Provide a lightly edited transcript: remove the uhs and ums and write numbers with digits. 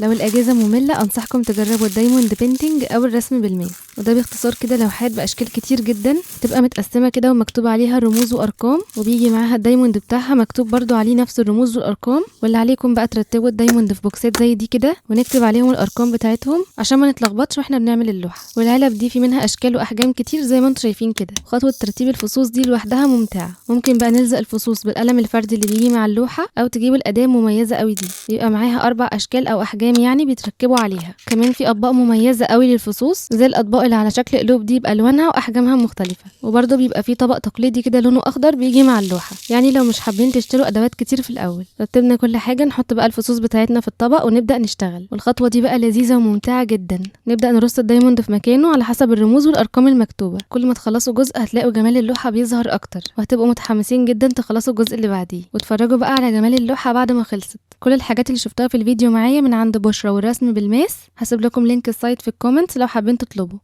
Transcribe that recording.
لو الأجازة مملة أنصحكم تجربوا الدايموند بينتينج أو الرسم بالماس، وده باختصار كده لوحات بأشكال كتير جدا بتبقى متقسمة كده ومكتوب عليها رموز وأرقام، وبيجي معاها الدايموند بتاعها مكتوب برضو عليه نفس الرموز والأرقام. واللي عليكم بقى ترتبوا الدايموند في بوكسات زي دي كده ونكتب عليهم الأرقام بتاعتهم عشان ما نتلخبطش واحنا بنعمل اللوحة. والعلب دي في منها أشكال وأحجام كتير زي ما انتم شايفين كده. خطوة ترتيب الفصوص دي لوحدها ممتعة. ممكن بقى نلزق الفصوص بالقلم الفردي اللي بيجي مع اللوحة، أو تجيبوا الأداة المميزة قوي دي بيبقى معاها 4 أشكال أو أحجام يعني بيتركبوا عليها. كمان في اطباق مميزه قوي للفصوص زي الاطباق اللي على شكل قلوب دي بالوانها واحجامها مختلفه. وبرده بيبقى في طبق تقليدي كده لونه اخضر بيجي مع اللوحه، يعني لو مش حابين تشتروا ادوات كتير في الاول. رتبنا كل حاجه، نحط بقى الفصوص بتاعتنا في الطبق ونبدا نشتغل. والخطوه دي بقى لذيذه وممتعه جدا. نبدا نرص الدايموند في مكانه على حسب الرموز والارقام المكتوبه. كل ما تخلصوا جزء هتلاقوا جمال اللوحه بيظهر اكتر، وهتبقوا متحمسين جدا تخلصوا الجزء اللي بعديه وتفرجوا بقى على جمال اللوحه بعد ما خلصت. كل الحاجات اللي شفتها في الفيديو معايا من عند بشرى والرسم بالماس. هسيب لكم لينك السايت في الكومنتس لو حابين تطلبوا.